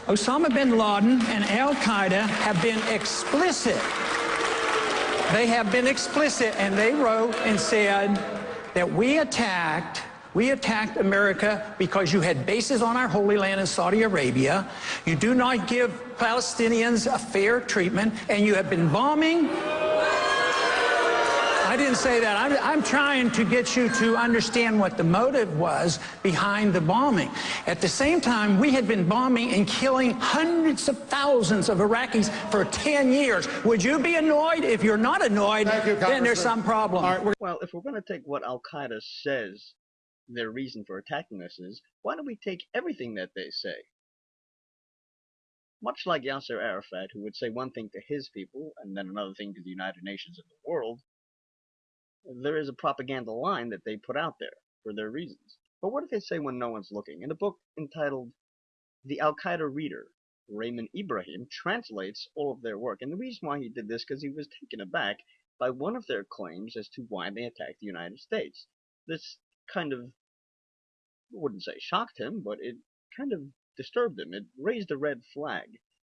Osama bin Laden and Al-Qaeda have been explicit. They have been explicit, and they wrote and said that we attacked America because you had bases on our Holy Land in Saudi Arabia. You do not give Palestinians a fair treatment, and you have been bombing. I didn't say that. I'm trying to get you to understand what the motive was behind the bombing. At the same time, we had been bombing and killing hundreds of thousands of Iraqis for 10 years. Would you be annoyed? If you're not annoyed, then there's some problem. Right, well, if we're going to take what Al-Qaeda says their reason for attacking us is, why don't we take everything that they say? Much like Yasser Arafat, who would say one thing to his people and then another thing to the United Nations of the world, there is a propaganda line that they put out there for their reasons. But what if they say when no one's looking? In a book entitled The Al-Qaeda Reader, Raymond Ibrahim translates all of their work. And the reason why he did this because he was taken aback by one of their claims as to why they attacked the United States. This kind of, I wouldn't say shocked him, but it kind of disturbed him. It raised a red flag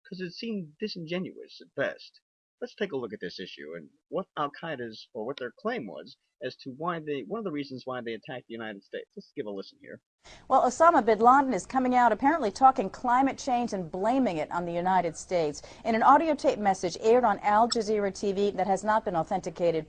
because it seemed disingenuous at best. Let's take a look at this issue and what Al-Qaeda's, or what their claim was as to why one of the reasons why they attacked the United States. Let's give a listen here. Well, Osama bin Laden is coming out apparently talking climate change and blaming it on the United States. In an audio tape message aired on Al Jazeera TV that has not been authenticated,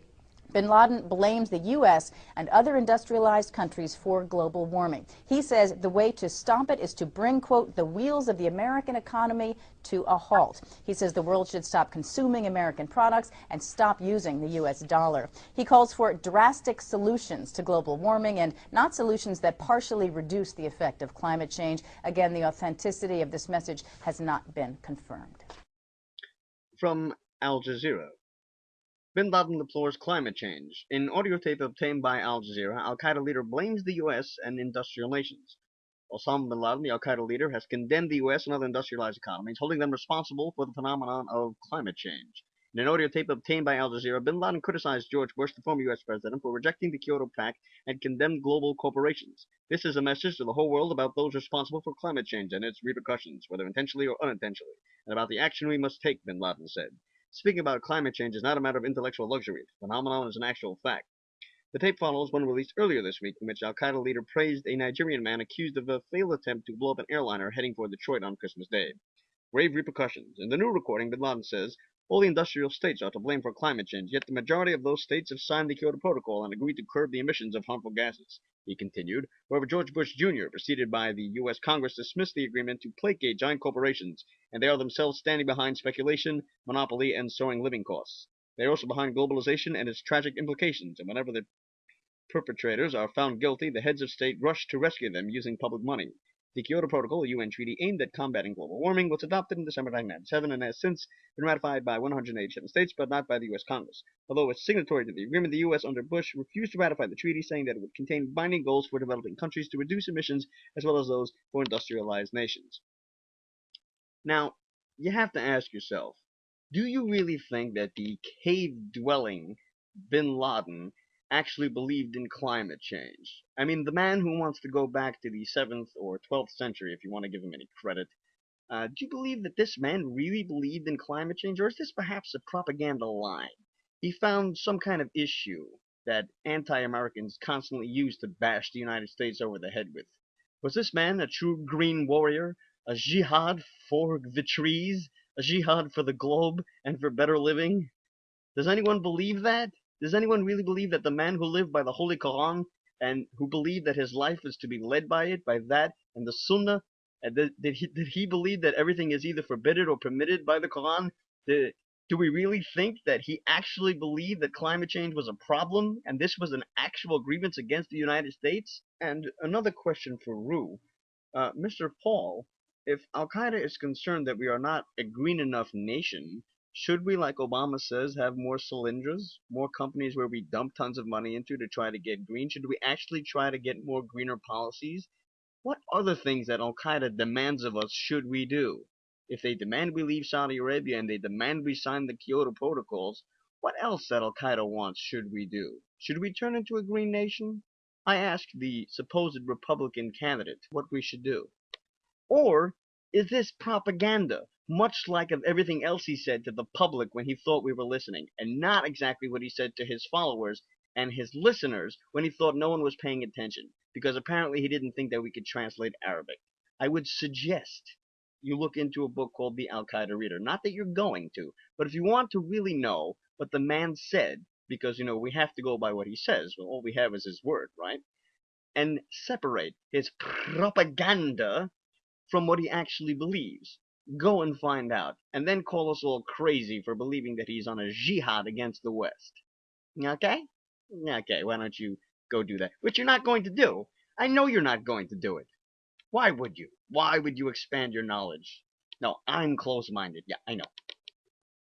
bin Laden blames the U.S. and other industrialized countries for global warming. He says the way to stop it is to bring, quote, the wheels of the American economy to a halt. He says the world should stop consuming American products and stop using the U.S. dollar. He calls for drastic solutions to global warming and not solutions that partially reduce the effect of climate change. Again, the authenticity of this message has not been confirmed. From Al Jazeera. Bin Laden deplores climate change. In audio tape obtained by Al Jazeera, Al-Qaeda leader blames the U.S. and industrial nations. Osama bin Laden, the Al-Qaeda leader, has condemned the U.S. and other industrialized economies, holding them responsible for the phenomenon of climate change. In an audio tape obtained by Al Jazeera, bin Laden criticized George Bush, the former U.S. president, for rejecting the Kyoto Pact and condemned global corporations. This is a message to the whole world about those responsible for climate change and its repercussions, whether intentionally or unintentionally, and about the action we must take, bin Laden said. Speaking about climate change is not a matter of intellectual luxury. The phenomenon is an actual fact. The tape follows one released earlier this week in which Al-Qaeda leader praised a Nigerian man accused of a failed attempt to blow up an airliner heading for Detroit on Christmas Day. Grave repercussions. In the new recording, bin Laden says, all the industrial states are to blame for climate change, yet the majority of those states have signed the Kyoto Protocol and agreed to curb the emissions of harmful gases. He continued, however, George Bush Jr., preceded by the U.S. Congress, dismissed the agreement to placate giant corporations, and they are themselves standing behind speculation, monopoly, and soaring living costs. They are also behind globalization and its tragic implications, and whenever the perpetrators are found guilty, the heads of state rush to rescue them using public money. The Kyoto Protocol, a UN treaty aimed at combating global warming, was adopted in December 1997 and has since been ratified by 187 states, but not by the U.S. Congress. Although it's signatory to the agreement, the U.S. under Bush refused to ratify the treaty, saying that it would contain binding goals for developing countries to reduce emissions as well as those for industrialized nations. Now, you have to ask yourself, do you really think that the cave-dwelling bin Laden actually believed in climate change? I mean, the man who wants to go back to the 7th or 12th century, if you want to give him any credit, do you believe that this man really believed in climate change, or is this perhaps a propaganda line? He found some kind of issue that anti-Americans constantly use to bash the United States over the head with. Was this man a true green warrior, a jihad for the trees, a jihad for the globe, and for better living? Does anyone believe that? Does anyone really believe that the man who lived by the Holy Quran and who believed that his life was to be led by it, by that, and the Sunnah, did he believe that everything is either forbidden or permitted by the Quran? Do we really think that he actually believed that climate change was a problem and this was an actual grievance against the United States? And another question for Rue. Mr. Paul, if Al-Qaeda is concerned that we are not a green enough nation, should we, like Obama says, have more cylinders, more companies where we dump tons of money into to try to get green? Should we actually try to get more greener policies? What other things that Al-Qaeda demands of us should we do? If they demand we leave Saudi Arabia and they demand we sign the Kyoto Protocols, what else that Al-Qaeda wants should we do? Should we turn into a green nation? I asked the supposed Republican candidate what we should do. Or is this propaganda, much like of everything else he said to the public when he thought we were listening, and not exactly what he said to his followers and his listeners when he thought no one was paying attention, because apparently he didn't think that we could translate Arabic. I would suggest you look into a book called The Al-Qaeda Reader. Not that you're going to, but if you want to really know what the man said, because, we have to go by what he says. Well, all we have is his word, right? And separate his propaganda from what he actually believes. Go and find out, and then call us all crazy for believing that he's on a jihad against the West. Okay? Okay, why don't you go do that? Which you're not going to do. I know you're not going to do it. Why would you? Why would you expand your knowledge? No, I'm close-minded. Yeah, I know.